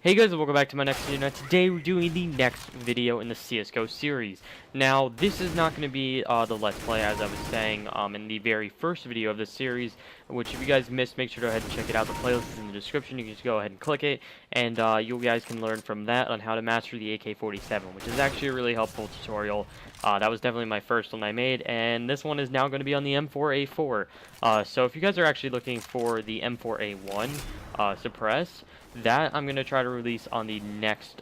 Hey guys, welcome back to my next video. Now today we're doing the next video in the CSGO series. Now this is not going to be the Let's Play, as I was saying in the very first video of this series, which if you guys missed, make sure to go ahead and check it out. The playlist is in the description. You can just go ahead and click it, and you guys can learn from that on how to master the AK-47, which is actually a really helpful tutorial. That was definitely my first one I made, and this one is now going to be on the M4A4. So if you guys are actually looking for the M4A1 suppress, that I'm going to try to release on the next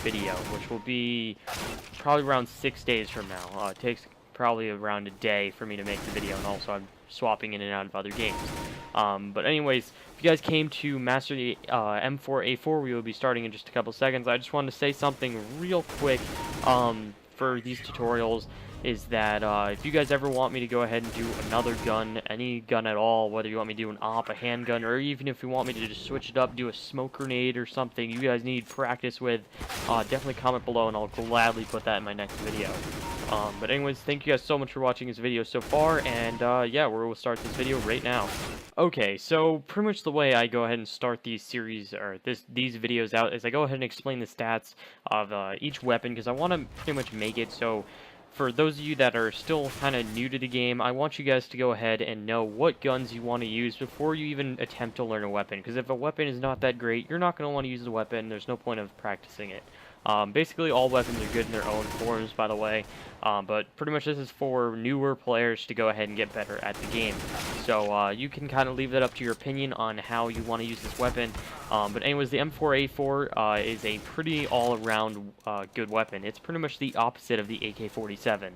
video, which will be probably around 6 days from now. It takes probably around a day for me to make the video, and also I'm swapping in and out of other games. But anyways, if you guys came to master the M4A4, we will be starting in just a couple seconds. I just wanted to say something real quick for these tutorials. Is that if you guys ever want me to go ahead and do another gun, any gun at all, whether you want me to do an AWP, a handgun, or even if you want me to just switch it up, do a smoke grenade or something you guys need practice with, definitely comment below and I'll gladly put that in my next video. But anyways, thank you guys so much for watching this video so far, and yeah, we'll start this video right now. Okay, so pretty much the way I go ahead and start these series, or these videos out, is I go ahead and explain the stats of each weapon, because I want to pretty much make it so for those of you that are still kind of new to the game, I want you guys to go ahead and know what guns you want to use before you even attempt to learn a weapon. Because if a weapon is not that great, you're not going to want to use the weapon. There's no point of practicing it. Basically, all weapons are good in their own forms, by the way. But pretty much this is for newer players to go ahead and get better at the game. So you can kind of leave that up to your opinion on how you want to use this weapon. But anyways, the M4A4 is a pretty all-around good weapon. It's pretty much the opposite of the AK-47,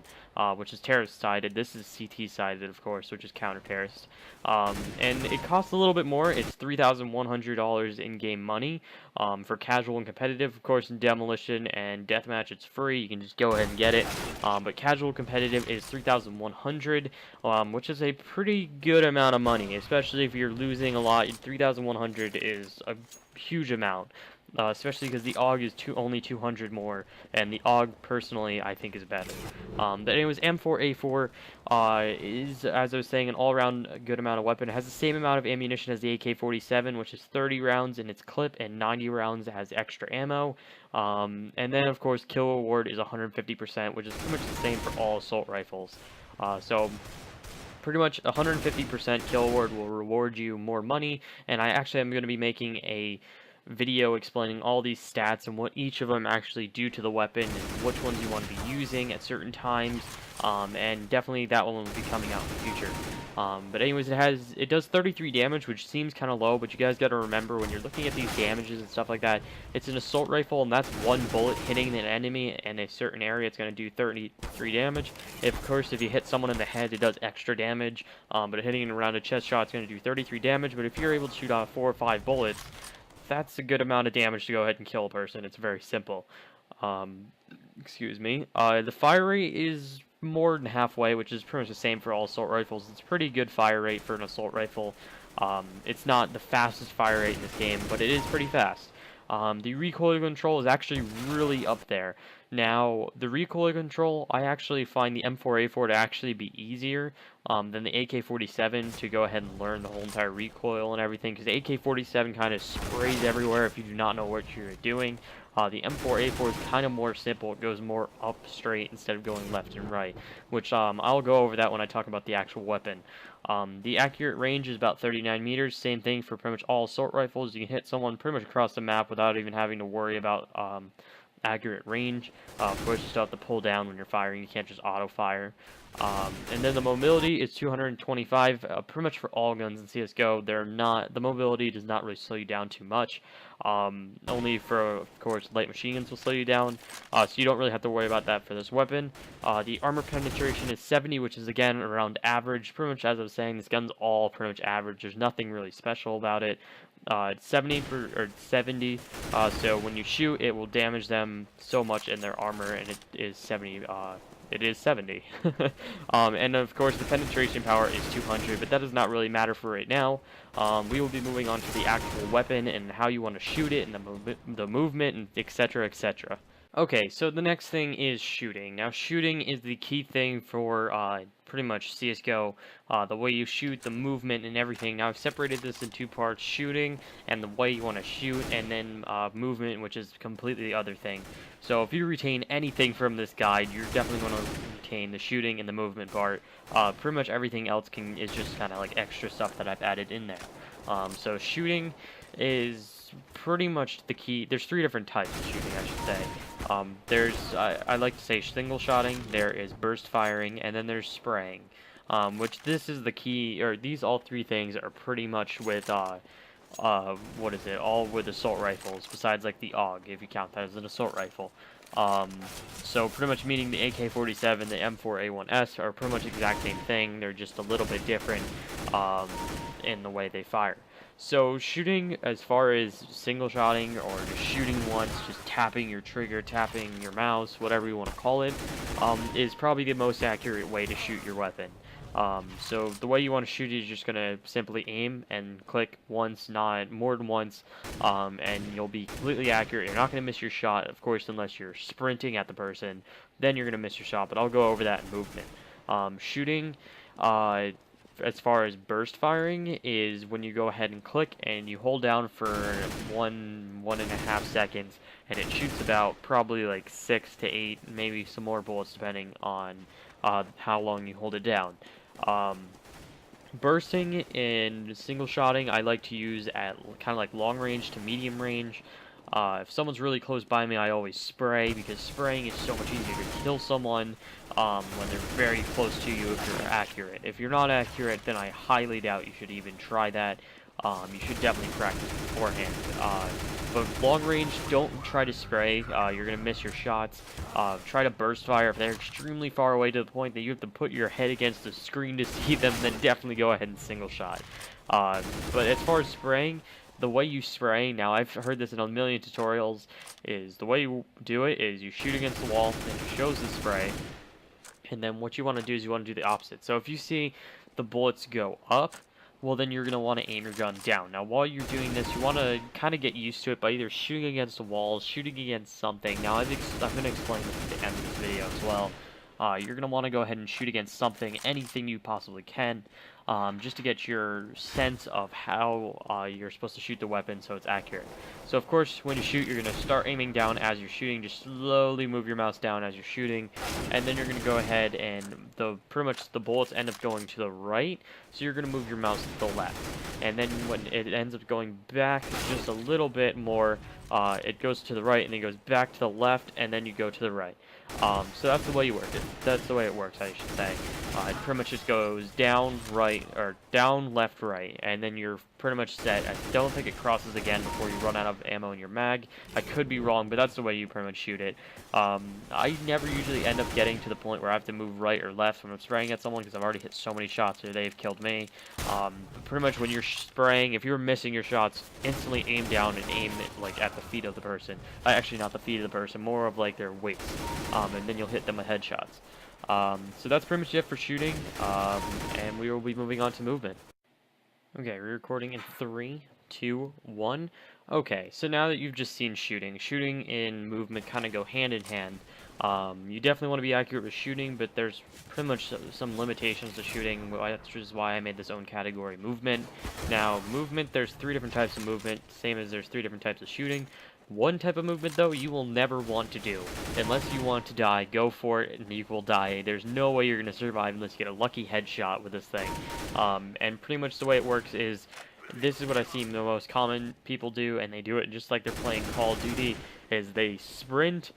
which is terrorist-sided. This is CT-sided, of course, which is counter-terrorist. And it costs a little bit more. It's $3,100 in-game money. For casual and competitive, of course, in demolition and deathmatch, it's free. You can just go ahead and get it. But casual competitive is $3,100, which is a pretty good amount of money, especially if you're losing a lot. $3,100 is a huge amount. Especially because the AUG is only 200 more, and the AUG, personally, I think is better. But anyways, M4A4 is, as I was saying, an all-around good amount of weapon. It has the same amount of ammunition as the AK-47, which is 30 rounds in its clip, and 90 rounds as extra ammo. And then, of course, kill reward is 150%, which is pretty much the same for all assault rifles. So pretty much 150% kill reward will reward you more money, and I actually am going to be making a video explaining all these stats and what each of them actually do to the weapon and which ones you want to be using at certain times, and definitely that one will be coming out in the future. But anyways, it does 33 damage, which seems kind of low, but you guys got to remember when you're looking at these damages and stuff like that, it's an assault rifle, and that's one bullet hitting an enemy in a certain area. It's going to do 33 damage. Of course, if you hit someone in the head, it does extra damage, but hitting around a chest shot is going to do 33 damage. But if you're able to shoot off 4 or 5 bullets, that's a good amount of damage to go ahead and kill a person. It's very simple. Excuse me. The fire rate is more than halfway, which is pretty much the same for all assault rifles. It's pretty good fire rate for an assault rifle. It's not the fastest fire rate in this game, but it is pretty fast. The recoil control is actually really up there. Now, the recoil control, I actually find the M4A4 to actually be easier than the AK-47 to go ahead and learn the whole entire recoil and everything, because the AK-47 kind of sprays everywhere if you do not know what you're doing. The M4A4 is kind of more simple. It goes more up straight instead of going left and right, which I'll go over that when I talk about the actual weapon. The accurate range is about 39 meters. Same thing for pretty much all assault rifles. You can hit someone pretty much across the map without even having to worry about accurate range. Of course, you still have to pull down when you're firing. You can't just auto fire. And then the mobility is 225, pretty much for all guns in CSGO. The mobility does not really slow you down too much. Only for, of course, light machine guns will slow you down, so you don't really have to worry about that for this weapon. The armor penetration is 70, which is, again, around average. Pretty much, as I was saying, this gun's all pretty much average. There's nothing really special about it. It's 70, so when you shoot, it will damage them so much in their armor, and it is 70. It is 70. And of course the penetration power is 200, but that does not really matter for right now. We will be moving on to the actual weapon and how you want to shoot it and the movement and etc, etc. Okay, so the next thing is shooting. Now, shooting is the key thing for pretty much CSGO, the way you shoot, the movement, and everything. Now I've separated this in two parts: shooting and the way you want to shoot, and then movement, which is completely the other thing. So if you retain anything from this guide, you're definitely going to retain the shooting and the movement part. Pretty much everything else is just kind of like extra stuff that I've added in there. So shooting is pretty much the key. There's three different types of shooting, I should say. I like to say single shotting, there is burst firing, and then there's spraying. Which this is the key, or these all three things are pretty much with, what is it, all with assault rifles, besides like the AUG, if you count that as an assault rifle. So pretty much meaning the AK-47, the M4A1S are pretty much the exact same thing, they're just a little bit different, in the way they fire. So shooting, as far as single shotting or just shooting once, just tapping your trigger, tapping your mouse, whatever you want to call it, is probably the most accurate way to shoot your weapon. So the way you want to shoot is just going to simply aim and click once, not more than once, and you'll be completely accurate. You're not going to miss your shot, of course, unless you're sprinting at the person, then you're going to miss your shot, but I'll go over that in movement. Shooting, as far as burst firing, is when you go ahead and click and you hold down for 1.5 seconds, and it shoots about probably like 6 to 8, maybe some more bullets depending on how long you hold it down. Bursting in single shotting, I like to use at kind of like long range to medium range. If someone's really close by me, I always spray, because spraying is so much easier to kill someone when they're very close to you if you're accurate. If you're not accurate, then I highly doubt you should even try that. You should definitely practice beforehand. But long range, don't try to spray. You're going to miss your shots. Try to burst fire if they're extremely far away to the point that you have to put your head against the screen to see them, then definitely go ahead and single shot. But as far as spraying, the way you spray, now I've heard this in a million tutorials, is the way you do it is you shoot against the wall, and it shows the spray, and then what you want to do is you want to do the opposite. So if you see the bullets go up, well then you're going to want to aim your gun down. Now while you're doing this, you want to kind of get used to it by either shooting against a wall, shooting against something. Now I'm going to explain this at the end of this video as well. You're going to want to go ahead and shoot against something, anything you possibly can, just to get your sense of how you're supposed to shoot the weapon so it's accurate. So of course, when you shoot, you're going to start aiming down as you're shooting. Just slowly move your mouse down as you're shooting, and then you're going to go ahead and pretty much the bullets end up going to the right, so you're going to move your mouse to the left. And then when it ends up going back just a little bit more, it goes to the right, and then goes back to the left, and then you go to the right. So that's the way you work it. That's the way it works, I should say. It pretty much just goes down, right, or down, left, right, and then you're pretty much set. I don't think it crosses again before you run out of ammo in your mag. I could be wrong, but that's the way you pretty much shoot it. I never usually end up getting to the point where I have to move right or left when I'm spraying at someone, because I've already hit so many shots or they've killed me. But pretty much when you're spraying, if you're missing your shots, instantly aim down and aim it, like at the feet of the person. Actually, not the feet of the person, more of like their waist. And then you'll hit them with headshots. So that's pretty much it for shooting, and we will be moving on to movement. Okay, we're recording in 3, 2, 1. Okay, so now that you've just seen shooting and movement kind of go hand in hand. You definitely want to be accurate with shooting, but there's pretty much some limitations to shooting, which is why I made this own category, movement. Now, movement, there's 3 different types of movement, same as there's 3 different types of shooting. One type of movement, though, you will never want to do. Unless you want to die, go for it, and you will die. There's no way you're going to survive unless you get a lucky headshot with this thing. And pretty much the way it works is, this is what I've seen the most common people do, and they do it just like they're playing Call of Duty, is they sprint,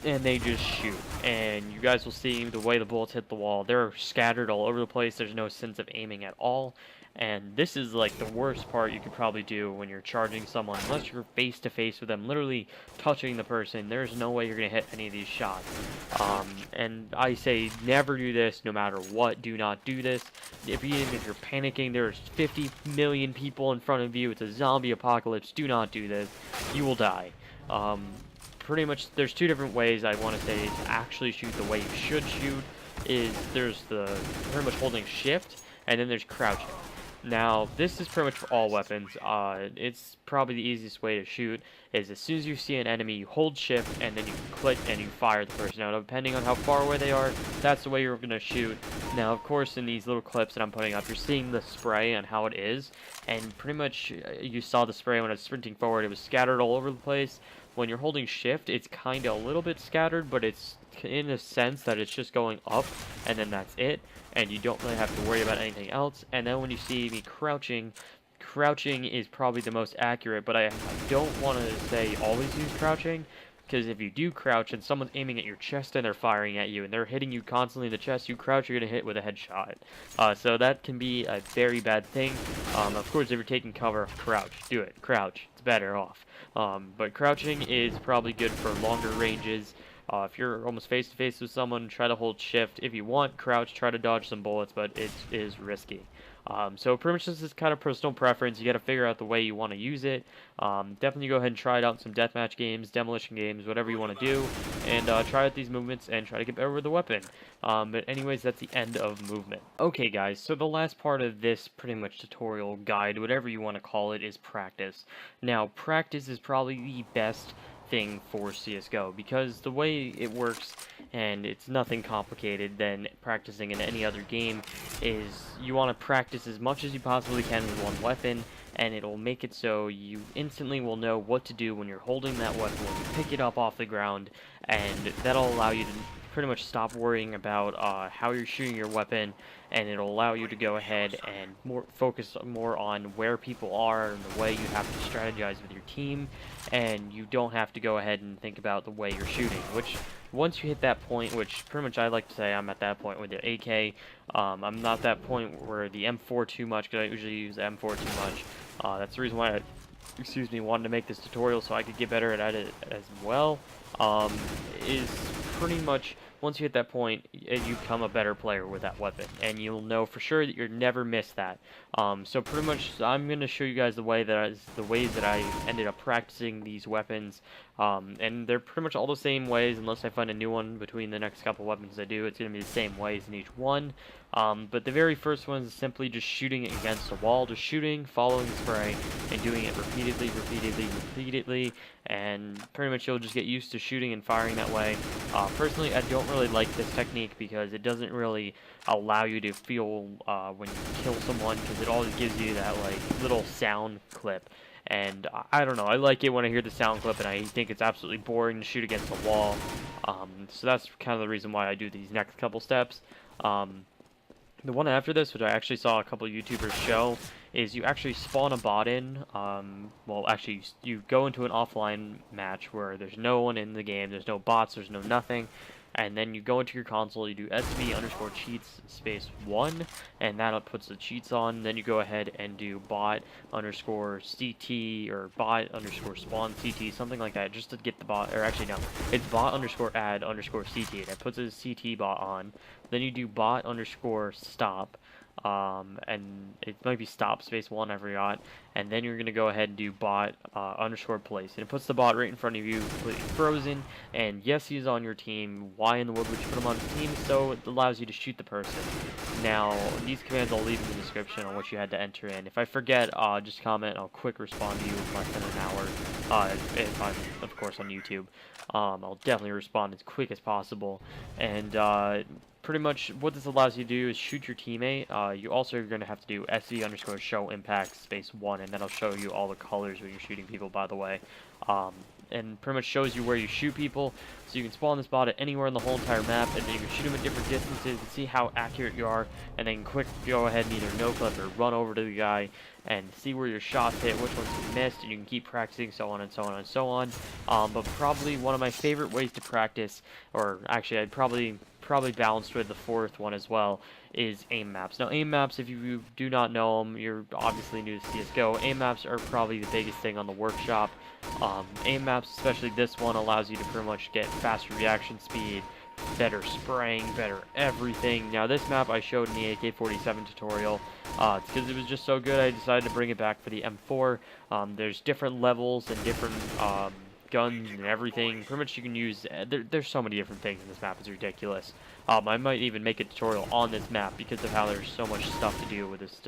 and they just shoot. And you guys will see the way the bullets hit the wall. They're scattered all over the place. There's no sense of aiming at all. And this is like the worst part you could probably do when you're charging someone. Unless you're face to face with them, literally touching the person, there's no way you're going to hit any of these shots. And I say never do this, no matter what. Do not do this. Even if you're panicking, there's 50 million people in front of you, it's a zombie apocalypse, do not do this. You will die. Pretty much, there's 2 different ways I want to say to actually shoot the way you should shoot. There's the pretty much holding shift, and then there's crouching. Now, this is pretty much for all weapons. It's probably the easiest way to shoot is as soon as you see an enemy, you hold shift and then you click and you fire the person. Now, depending on how far away they are, that's the way you're going to shoot. Now, of course, in these little clips that I'm putting up, you're seeing the spray and how it is. And pretty much, you saw the spray when I was sprinting forward. It was scattered all over the place. When you're holding shift, it's kind of a little bit scattered, but it's in a sense that it's just going up, and then that's it. And you don't really have to worry about anything else. And then when you see me crouching is probably the most accurate, but I don't want to say always use crouching, because if you do crouch and someone's aiming at your chest and they're firing at you and they're hitting you constantly in the chest, you crouch, you're going to hit with a headshot. So that can be a very bad thing. Of course, if you're taking cover, crouch. Do it. Crouch. It's better off. But crouching is probably good for longer ranges. If you're almost face-to-face with someone, try to hold shift. If you want, crouch, try to dodge some bullets, but it is risky. So pretty much this is kind of personal preference. You got to figure out the way you want to use it. Definitely go ahead and try it out in some deathmatch games, demolition games, whatever you want to do, and try out these movements and try to get better with the weapon. But anyways, that's the end of movement. Okay, guys, so the last part of this pretty much tutorial guide, whatever you want to call it, is practice. Now, practice is probably the best thing for CSGO, because the way it works, and it's nothing complicated than practicing in any other game, is you want to practice as much as you possibly can with one weapon, and it'll make it so you instantly will know what to do when you're holding that weapon, when you pick it up off the ground, and that'll allow you to pretty much stop worrying about how you're shooting your weapon, and it'll allow you to go ahead and focus more on where people are and the way you have to strategize with your team, and you don't have to go ahead and think about the way you're shooting, which once you hit that point, which pretty much I like to say I'm at that point with the AK, I'm not that point where the M4 too much, because I usually use the M4 too much. That's the reason why I, wanted to make this tutorial so I could get better at it as well, is pretty much once you hit that point, you become a better player with that weapon, and you'll know for sure that you'll never miss that. So pretty much, I'm going to show you guys the ways that I ended up practicing these weapons, and they're pretty much all the same ways, unless I find a new one between the next couple weapons I do. It's going to be the same ways in each one. But the very first one is simply just shooting it against a wall, just shooting, following the spray, and doing it repeatedly, and pretty much you'll just get used to shooting and firing that way. Personally, I don't really like this technique because it doesn't really allow you to feel when you kill someone, because it always gives you that like little sound clip. And I don't know, I like it when I hear the sound clip, and I think it's absolutely boring to shoot against a wall. So that's kind of the reason why I do these next couple steps. The one after this, which I actually saw a couple of YouTubers show, is you actually spawn a bot in. Well, actually, you go into an offline match where there's no one in the game, there's no bots, there's no nothing, and then you go into your console, you do SV_cheats space 1, and that puts the cheats on. Then you go ahead and do bot_CT or bot_spawn CT, something like that, just to get the bot, or actually no, it's bot_add_CT, that puts a CT bot on. Then you do bot_stop, and it might be stop space 1, I forgot, and then you're going to go ahead and do bot_place, and it puts the bot right in front of you, completely frozen, and yes, he's on your team. Why in the world would you put him on the team? So it allows you to shoot the person. Now, these commands I'll leave in the description on what you had to enter in. If I forget, just comment, I'll quick respond to you in less than an hour, if I'm, of course, on YouTube. I'll definitely respond as quick as possible, and pretty much what this allows you to do is shoot your teammate. You also are going to have to do SV_show impact space 1, and that'll show you all the colors when you're shooting people, by the way. And pretty much shows you where you shoot people, so you can spawn this bot at anywhere in the whole entire map, and then you can shoot them at different distances and see how accurate you are, and then quick go ahead and either no-clip or run over to the guy and see where your shots hit, which ones you missed, and you can keep practicing, so on and so on and so on. But probably one of my favorite ways to practice, or actually I'd probably balanced with the fourth one as well, is aim maps. Now, aim maps, if you do not know them, you're obviously new to CSGO. Aim maps are probably the biggest thing on the workshop. Aim maps, especially this one, allows you to pretty much get faster reaction speed, better spraying, better everything. Now, this map I showed in the AK-47 tutorial. It's because it was just so good, I decided to bring it back for the M4. There's different levels and different guns and everything. Pretty much you can use, there's so many different things in this map, it's ridiculous. I might even make a tutorial on this map because of how there's so much stuff to do with this,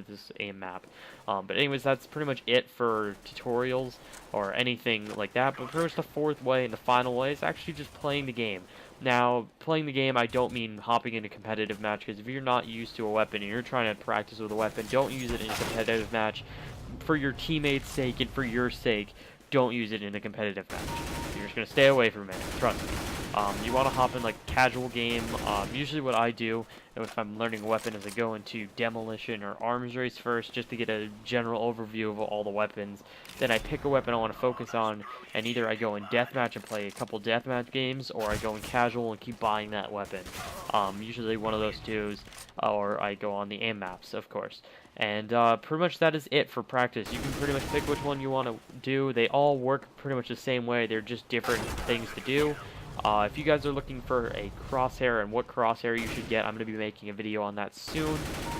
this aim map. But anyways, that's pretty much it for tutorials or anything like that. But pretty much the fourth way and the final way is actually just playing the game. Now, playing the game, I don't mean hopping in a competitive match, because if you're not used to a weapon and you're trying to practice with a weapon, don't use it in a competitive match. For your teammates' sake and for your sake, don't use it in a competitive match. You're just going to stay away from it, trust me. You want to hop in like casual game. Usually what I do, if I'm learning a weapon, is I go into demolition or arms race first, just to get a general overview of all the weapons. Then I pick a weapon I want to focus on, and either I go in deathmatch and play a couple deathmatch games, or I go in casual and keep buying that weapon. Usually one of those two, or I go on the aim maps, of course. And pretty much that is it for practice. You can pretty much pick which one you want to do. They all work pretty much the same way. They're just different things to do. If you guys are looking for a crosshair and what crosshair you should get, I'm going to be making a video on that soon.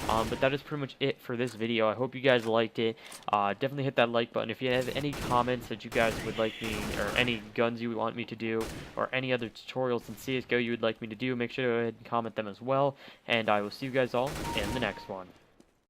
But that is pretty much it for this video. I hope you guys liked it. Definitely hit that like button. If you have any comments that you guys would like me, or any guns you would want me to do, or any other tutorials in CSGO you would like me to do, make sure to go ahead and comment them as well. And I will see you guys all in the next one.